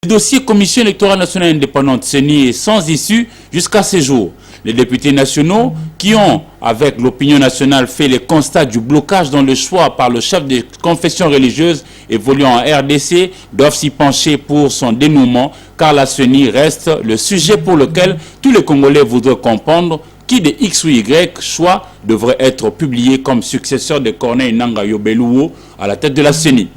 Le dossier Commission électorale nationale indépendante CENI est sans issue jusqu'à ce jour. Les députés nationaux qui ont, avec l'opinion nationale, fait les constats du blocage dans le choix par le chef des confessions religieuses évoluant en RDC doivent s'y pencher pour son dénouement, car la CENI reste le sujet pour lequel tous les Congolais voudraient comprendre qui de X ou Y choix devrait être publié comme successeur de Corneille Nangaa Yobel à la tête de la CENI.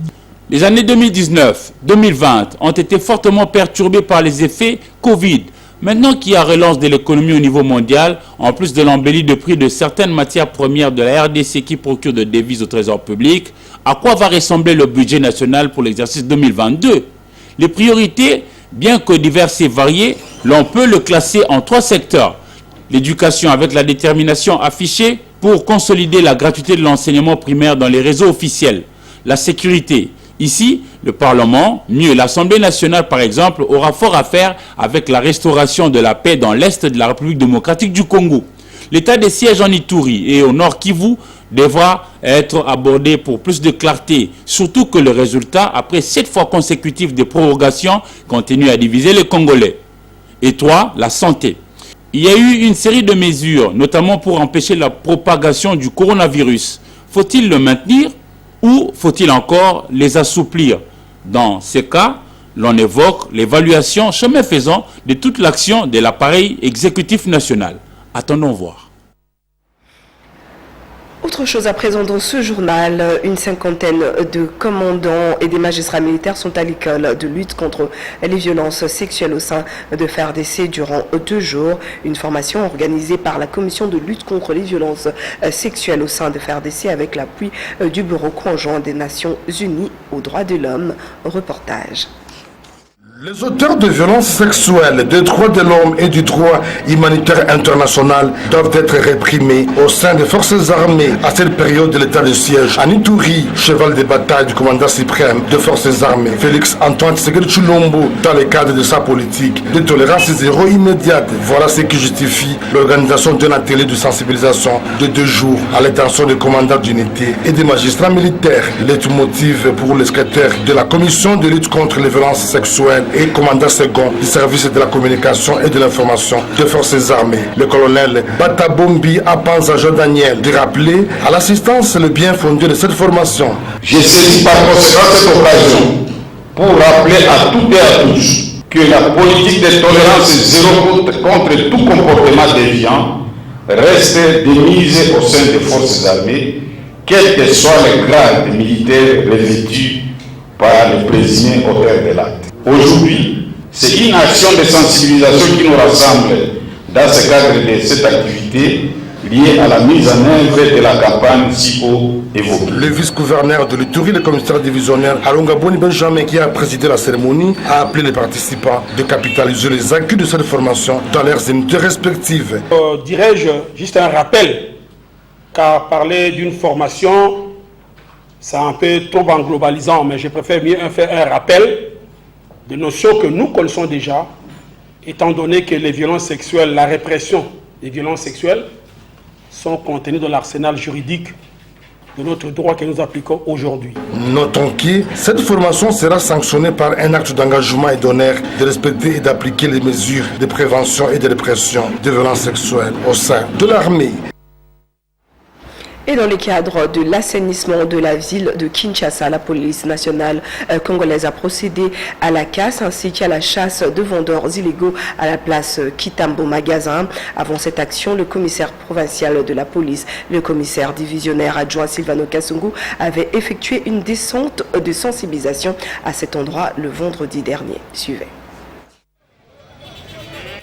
Les années 2019-2020 ont été fortement perturbées par les effets Covid. Maintenant qu'il y a relance de l'économie au niveau mondial, en plus de l'embellie de prix de certaines matières premières de la RDC qui procurent de devises au trésor public, à quoi va ressembler le budget national pour l'exercice 2022? Les priorités, bien que diverses et variées, l'on peut le classer en 3 secteurs. L'éducation avec la détermination affichée pour consolider la gratuité de l'enseignement primaire dans les réseaux officiels. La sécurité. Ici, le Parlement, mieux l'Assemblée nationale par exemple, aura fort à faire avec la restauration de la paix dans l'Est de la République démocratique du Congo. L'état des sièges en Ituri et au Nord Kivu devra être abordé pour plus de clarté, surtout que le résultat, après 7 fois consécutives de prorogation, continue à diviser les Congolais. Et 3, la santé. Il y a eu une série de mesures, notamment pour empêcher la propagation du coronavirus. Faut-il le maintenir ou faut-il encore les assouplir? Dans ces cas, l'on évoque l'évaluation, chemin faisant, de toute l'action de l'appareil exécutif national. Attendons voir. Autre chose à présent dans ce journal, une cinquantaine de commandants et des magistrats militaires sont à l'école de lutte contre les violences sexuelles au sein de FARDC durant 2 jours. Une formation organisée par la commission de lutte contre les violences sexuelles au sein de FARDC avec l'appui du Bureau conjoint des Nations Unies aux droits de l'homme. Reportage. Les auteurs de violences sexuelles, des droits de l'homme et du droit humanitaire international doivent être réprimés au sein des forces armées à cette période de l'état de siège. En Ituri, cheval de bataille du commandant suprême des forces armées, Félix Antoine Tshisekedi Tshilombo, dans le cadre de sa politique de tolérance zéro immédiate. Voilà ce qui justifie l'organisation d'un atelier de sensibilisation de 2 jours à l'intention des commandants d'unité et des magistrats militaires. Leitmotiv pour le secrétaire de la commission de lutte contre les violences sexuelles et commandant second du service de la communication et de l'information des forces armées, le colonel Batabombi Apanza Daniel, de rappeler à l'assistance le bien fondé de cette formation. Je saisis par conséquent cette occasion pour rappeler à toutes et à tous que la politique de tolérance zéro contre tout comportement déviant reste démise au sein des forces armées, quel que soit le grade militaire revêtu par le présumé auteur de l'acte. Aujourd'hui, c'est une action de sensibilisation qui nous rassemble dans ce cadre de cette activité liée à la mise en œuvre de la campagne SIPO évoquée. Le vice-gouverneur de l'Ituri, le commissaire divisionnaire Alonga Boni Benjamin, qui a présidé la cérémonie, a appelé les participants de capitaliser les acquis de cette formation dans leurs unités respectives. Dirais-je juste un rappel, car parler d'une formation, c'est un peu trop en globalisant, mais je préfère mieux faire un rappel de notions que nous connaissons déjà, étant donné que les violences sexuelles, la répression des violences sexuelles sont contenues dans l'arsenal juridique de notre droit que nous appliquons aujourd'hui. Notons que cette formation sera sanctionnée par un acte d'engagement et d'honneur de respecter et d'appliquer les mesures de prévention et de répression des violences sexuelles au sein de l'armée. Et dans le cadre de l'assainissement de la ville de Kinshasa, la police nationale congolaise a procédé à la casse ainsi qu'à la chasse de vendeurs illégaux à la place Kitambo Magasin. Avant cette action, le commissaire provincial de la police, le commissaire divisionnaire adjoint Silvano Kassungu, avait effectué une descente de sensibilisation à cet endroit le vendredi dernier. Suivez.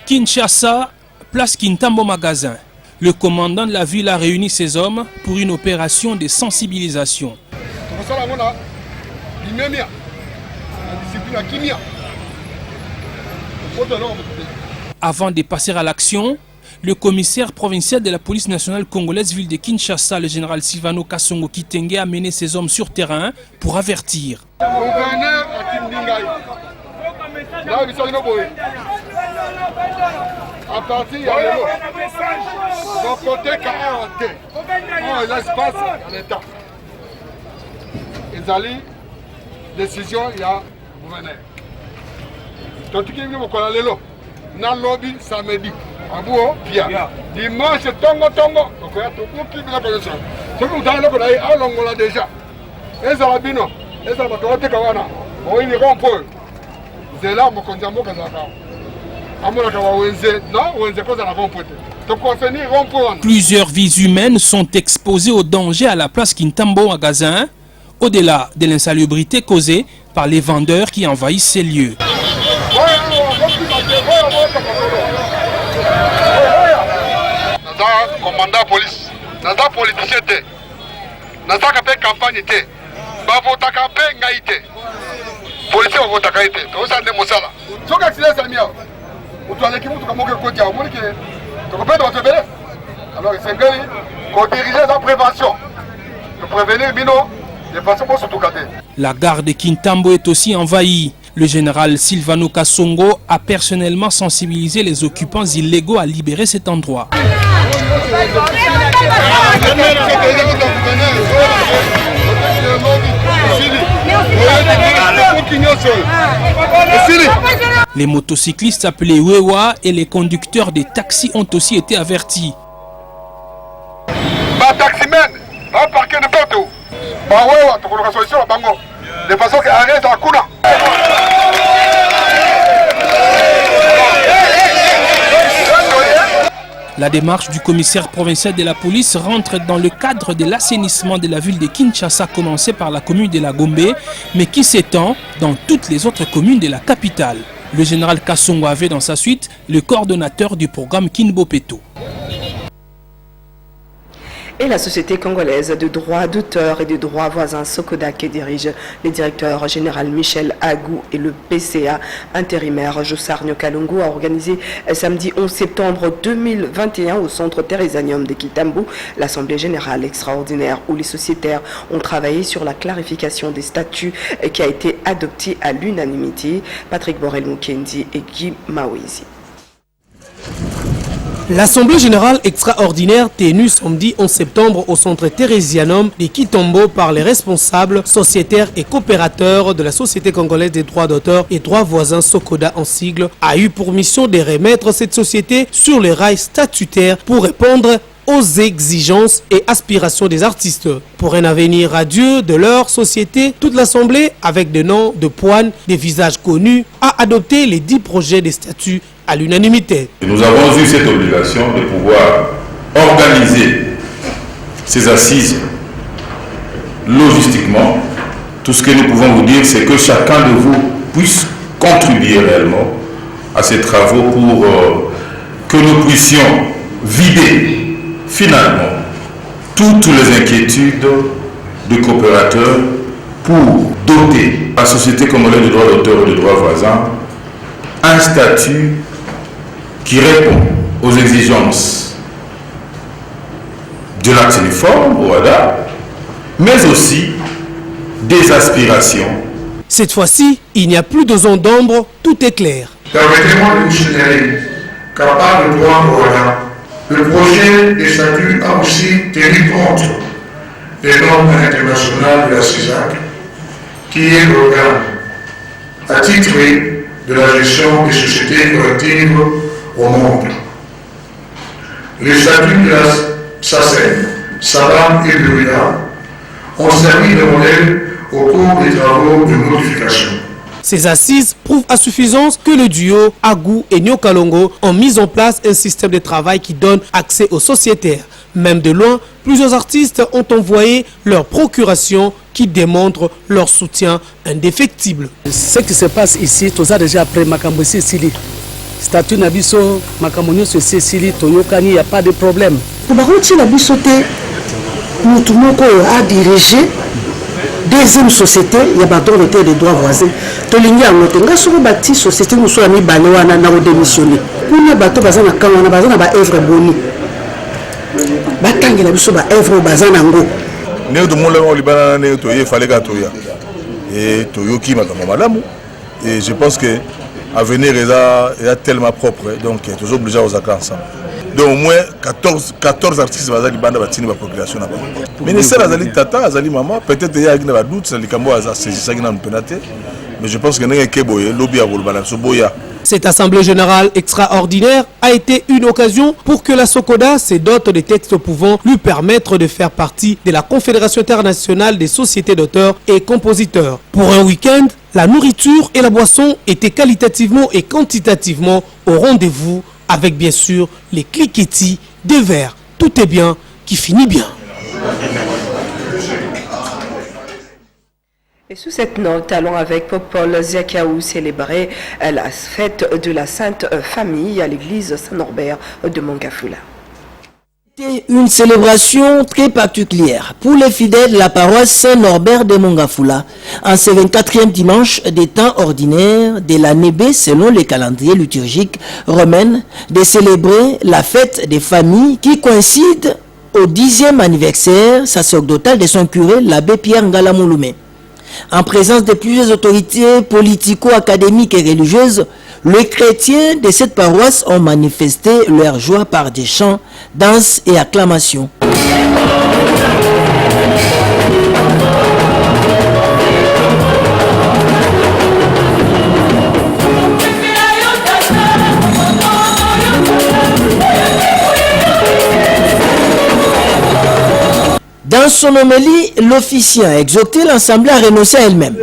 Kinshasa, place Kitambo Magasin. Le commandant de la ville a réuni ses hommes pour une opération de sensibilisation. Avant de passer à l'action, le commissaire provincial de la police nationale congolaise ville de Kinshasa, le général Silvano Kassungu Kitenge, a mené ses hommes sur terrain pour avertir. À partir de donc côté 40, l'espace à l'État. Ils allaient, décision, il y a gouverneur. Tantiki vino kola lelo. Na lobby samedi. Abuo pia. Dimanche tongo. Okoya tokuki bila konesa. Soki utale ko dai alongola déjà. Eza labino. Eza batote kawana. Oini rompo. Zela mokonza mboka zaka. Amona kawa wenze, non, wenze koza la rompo. Plusieurs vies humaines sont exposées au danger à la place Kintambo à Gazin, au-delà de l'insalubrité causée par les vendeurs qui envahissent ces lieux. Commandant police, naza politicien te, naza kapé campagne te, bavota kapé ngaïté, policier bavota ngaïté, tout ça n'est mosala. Soka accident samia, ou tu as l'équipe tu kamoke kodia, ou monique. Alors, c'est qu'on dirige la prévention. De prévenir Bino, de façon pour se tout garder. La gare de Kintambo est aussi envahie. Le général Silvano Kasongo a personnellement sensibilisé les occupants illégaux à libérer cet endroit. Les motocyclistes appelés Wewa et les conducteurs des taxis ont aussi été avertis. La démarche du commissaire provincial de la police rentre dans le cadre de l'assainissement de la ville de Kinshasa, commencé par la commune de la Gombe, mais qui s'étend dans toutes les autres communes de la capitale. Le général Kasongo avait dans sa suite le coordonnateur du programme Kinbo Peto. Et la société congolaise de droits d'auteur et de droits voisins Sokoda qui dirige le directeur général Michel Agou et le PCA intérimaire Jossarnio Kalungu a organisé samedi 11 septembre 2021 au centre Thérésanium de Kitambo l'assemblée générale extraordinaire où les sociétaires ont travaillé sur la clarification des statuts qui a été adoptée à l'unanimité. Patrick Borel-Mukendi et Guy Mawizi. L'Assemblée générale extraordinaire tenue samedi 11 septembre au centre Thérésanium de Kitambo par les responsables, sociétaires et coopérateurs de la Société congolaise des droits d'auteur et droits voisins Sokoda en sigle a eu pour mission de remettre cette société sur les rails statutaires pour répondre aux exigences et aspirations des artistes. Pour un avenir radieux de leur société, toute l'Assemblée, avec des noms de poignes, des visages connus, a adopté les 10 projets de statut à l'unanimité. Nous avons eu cette obligation de pouvoir organiser ces assises logistiquement. Tout ce que nous pouvons vous dire, c'est que chacun de vous puisse contribuer réellement à ces travaux pour que nous puissions vider finalement toutes les inquiétudes des coopérateurs pour doter la Société congolaise de droits d'auteur et de droits voisins un statut qui répond aux exigences de l'acte uniforme, au Rwanda, mais aussi des aspirations. Cette fois-ci, il n'y a plus de zone d'ombre, tout est clair. Permettez-moi de vous signaler qu'à part le droit au Rwanda, le projet des statuts a aussi tenu compte des normes internationales de la CISAC, qui est l'organe attitré de la gestion des sociétés collectives au monde. Les statuts de la SACEM, SABAM et Buria ont servi de modèle au cours des travaux de modification. Ces assises prouvent à suffisance que le duo Agou et Nyokalongo ont mis en place un système de travail qui donne accès aux sociétaires. Même de loin, plusieurs artistes ont envoyé leur procuration qui démontre leur soutien indéfectible. Ce qui se passe ici, tout ça déjà après Makambosi Sili. Statut Nabiso, Makamonio Sili, Toyokani, il n'y a pas de problème. Pour Nabiso, nous a dirigé deuxième société, il y a d'autres des droits voisins. Tolingi a noté, nga soko bâti société nous soit mis banéwana na démissionné. Nous a bateau bazana kamana bazana ba œuvre boni. Batangi na biso ba œuvre bazana ngo. Né de moulin au Liban né toyé fallait ga toya. Et toyoki makamo malamu et je pense que avenir est tellement propre donc toujours obligé aux accords ensemble. Donc au moins 14 artistes bazali banda batini ba population na ba. Ministère azali tata azali maman peut-être il y a des doutes sur les cambo aza saisissaki na penate Mais je pense que n'est que boya, lobby à Volbana, so boya. Cette assemblée générale extraordinaire a été une occasion pour que la SOCODA se dote des textes pouvant lui permettre de faire partie de la Confédération internationale des sociétés d'auteurs et compositeurs. Pour un week-end, la nourriture et la boisson étaient qualitativement et quantitativement au rendez-vous avec bien sûr les cliquetis des verres. Tout est bien qui finit bien. Et sous cette note, allons avec Popol Ziakaou célébrer la fête de la Sainte Famille à l'église Saint-Norbert de Mongafula. C'était une célébration très particulière pour les fidèles de la paroisse Saint-Norbert de Mongafula en ce 24e dimanche des temps ordinaires de l'année B selon le calendrier liturgique romain de célébrer la fête des familles qui coïncide au 10e anniversaire sacerdotal de son curé, l'abbé Pierre Ngalamouloumé. En présence de plusieurs autorités politico-académiques et religieuses, les chrétiens de cette paroisse ont manifesté leur joie par des chants, danses et acclamations. Dans son homélie, l'officiant a exhorté l'Assemblée à renoncer à elle-même,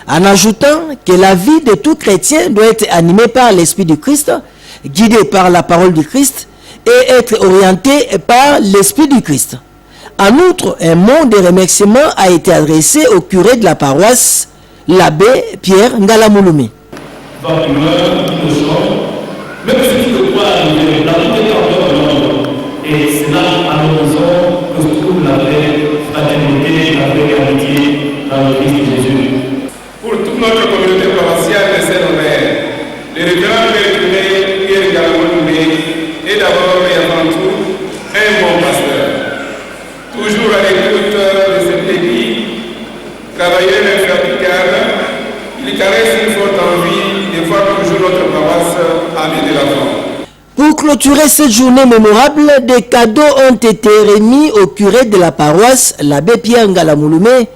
en ajoutant que la vie de tout chrétien doit être animée par l'Esprit du Christ, guidée par la parole du Christ et être orientée par l'Esprit du Christ. En outre, un mot de remerciement a été adressé au curé de la paroisse, l'abbé Pierre Ngalamouloumé. Et c'est là à l'horizon que se trouve la vraie fraternité, la vraie amitié dans le Christ Jésus. Pour toute notre communauté provinciale de Saint-Norbert, le révérend Père Pierre Ngalamouloumé est d'abord et avant tout un bon pasteur. Toujours à l'écoute de cette équipe, travailleur infatigable, il caresse une forte envie de voir toujours notre paroisse aller de l'avant. Pour clôturer cette journée mémorable, des cadeaux ont été remis au curé de la paroisse, l'abbé Pierre Ngalamouloumé,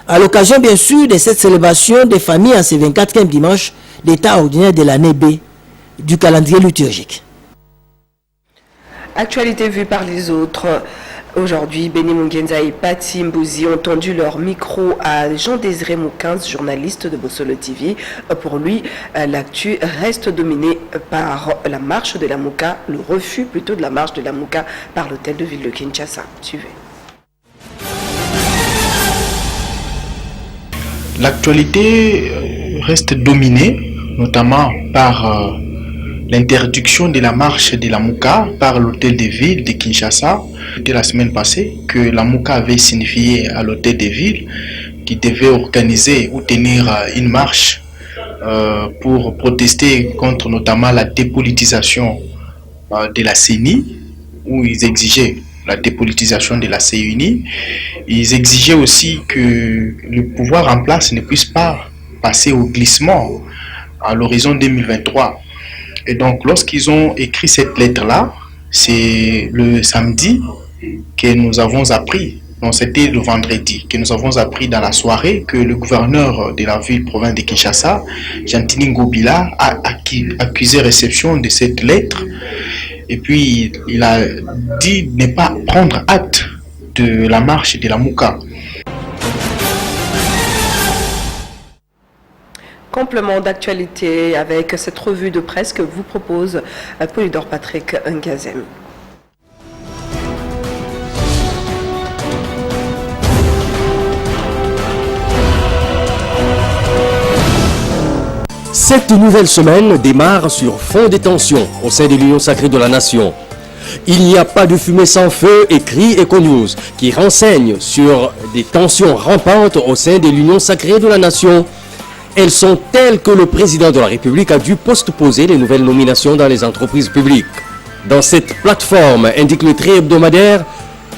à l'occasion bien sûr de cette célébration des familles en ce 24e dimanche d'état ordinaire de l'année B du calendrier liturgique. Actualité vue par les autres. Aujourd'hui, Béni Mungenza et Pati Mbouzi ont tendu leur micro à Jean-Désiré Moukins, journaliste de Bossolo TV. Pour lui, l'actu reste dominée par la marche de la Mouka, le refus plutôt de la marche de la Mouka par l'hôtel de ville de Kinshasa. Suivez. L'actualité reste dominée, notamment par l'interdiction de la marche de la Mouka par l'hôtel de ville de Kinshasa. C'était la semaine passée que la Mouka avait signifié à l'hôtel de ville qui devait organiser ou tenir une marche pour protester contre notamment la dépolitisation de la CENI, où ils exigeaient la dépolitisation de la CENI. Ils exigeaient aussi que le pouvoir en place ne puisse pas passer au glissement à l'horizon 2023. Et donc, lorsqu'ils ont écrit cette lettre-là, c'est le samedi que nous avons appris, non, c'était le vendredi, que nous avons appris dans la soirée que le gouverneur de la ville-province de Kinshasa, Jantini Ngobila, a accusé réception de cette lettre. Et puis, il a dit ne pas prendre acte de la marche de la Mouka. Complément d'actualité avec cette revue de presse que vous propose Polydor Patrick Ngazem. Cette nouvelle semaine démarre sur fond de tensions au sein de l'Union sacrée de la Nation. Il n'y a pas de fumée sans feu, écrit Econews, qui renseigne sur des tensions rampantes au sein de l'Union sacrée de la Nation. Elles sont telles que le président de la République a dû postposer les nouvelles nominations dans les entreprises publiques. Dans cette plateforme, indique le trait hebdomadaire,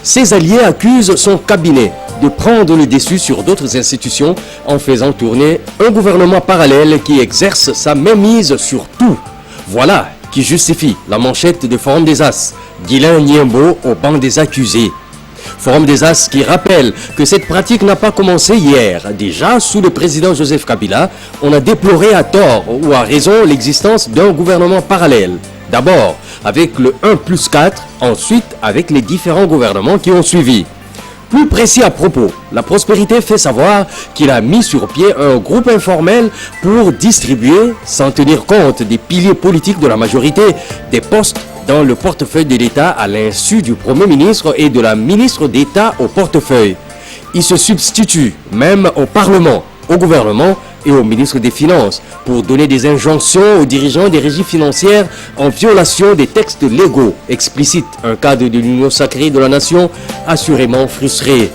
ses alliés accusent son cabinet de prendre le dessus sur d'autres institutions en faisant tourner un gouvernement parallèle qui exerce sa mainmise sur tout. Voilà qui justifie la manchette de Forum des As, Guilain Niembo au banc des accusés. Forum des As qui rappelle que cette pratique n'a pas commencé hier. Déjà, sous le président Joseph Kabila, on a déploré à tort ou à raison l'existence d'un gouvernement parallèle. D'abord avec le 1+4, ensuite avec les différents gouvernements qui ont suivi. Plus précis à propos, la Prospérité fait savoir qu'il a mis sur pied un groupe informel pour distribuer, sans tenir compte des piliers politiques de la majorité, des postes dans le portefeuille de l'État à l'insu du Premier ministre et de la ministre d'État au portefeuille. Il se substitue même au Parlement, au gouvernement et au ministre des Finances pour donner des injonctions aux dirigeants des régies financières en violation des textes légaux explicites, un cadre de l'union sacrée de la nation assurément frustré.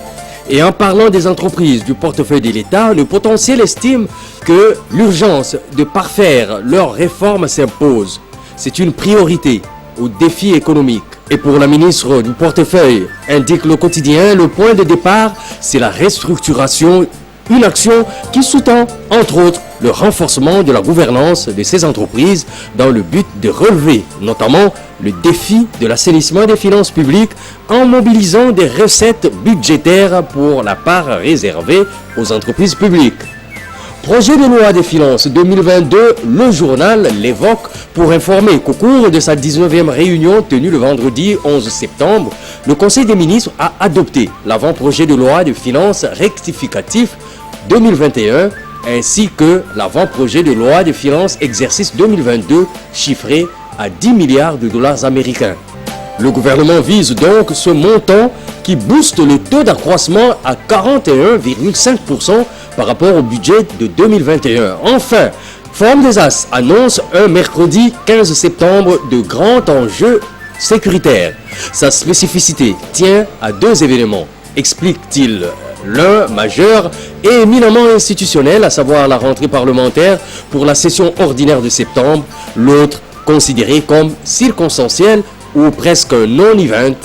Et en parlant des entreprises du portefeuille de l'État, le potentiel estime que l'urgence de parfaire leurs réformes s'impose. C'est une priorité aux défis économiques. Et pour la ministre du portefeuille, indique le quotidien, le point de départ, c'est la restructuration. Une action qui sous-tend, entre autres, le renforcement de la gouvernance de ces entreprises dans le but de relever notamment le défi de l'assainissement des finances publiques en mobilisant des recettes budgétaires pour la part réservée aux entreprises publiques. Projet de loi des finances 2022, le journal l'évoque pour informer qu'au cours de sa 19e réunion tenue le vendredi 11 septembre, le Conseil des ministres a adopté l'avant-projet de loi de finances rectificatif 2021 ainsi que l'avant-projet de loi de finances exercice 2022 chiffré à 10 milliards de dollars américains. Le gouvernement vise donc ce montant qui booste le taux d'accroissement à 41,5% par rapport au budget de 2021. Enfin, Forum des As annonce un mercredi 15 septembre de grands enjeux sécuritaires. Sa spécificité tient à deux événements, explique-t-il. L'un majeur et éminemment institutionnel, à savoir la rentrée parlementaire pour la session ordinaire de septembre, l'autre considéré comme circonstanciel ou presque non-event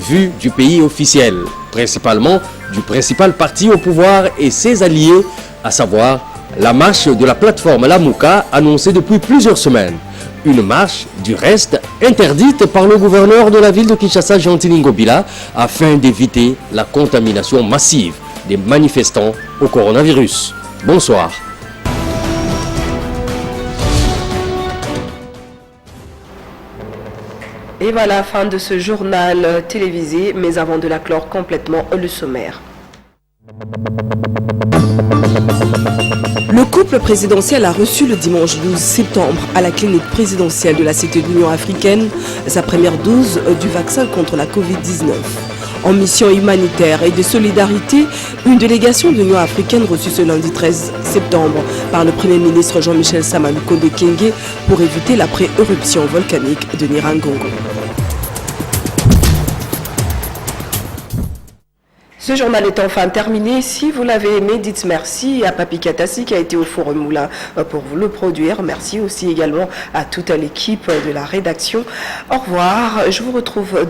vu du pays officiel, principalement du principal parti au pouvoir et ses alliés, à savoir la marche de la plateforme Lamuka annoncée depuis plusieurs semaines. Une marche, du reste, interdite par le gouverneur de la ville de Kinshasa, Jean-Tini Ngobila, afin d'éviter la contamination massive des manifestants au coronavirus. Bonsoir. Et voilà, fin de ce journal télévisé, mais avant de la clore complètement, le sommaire. Le couple présidentiel a reçu le dimanche 12 septembre à la clinique présidentielle de la Cité de l'Union africaine sa première dose du vaccin contre la Covid-19. En mission humanitaire et de solidarité, une délégation de l'Union africaine reçue ce lundi 13 septembre par le Premier ministre Jean-Michel Sama Lukonde Kyenge pour éviter la pré-éruption volcanique de Nyiragongo. Ce journal est enfin terminé. Si vous l'avez aimé, dites merci à Papi Katassi qui a été au Forum Moulin pour vous le produire. Merci aussi également à toute l'équipe de la rédaction. Au revoir. Je vous retrouve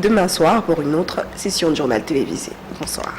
demain soir pour une autre session de journal télévisé. Bonsoir.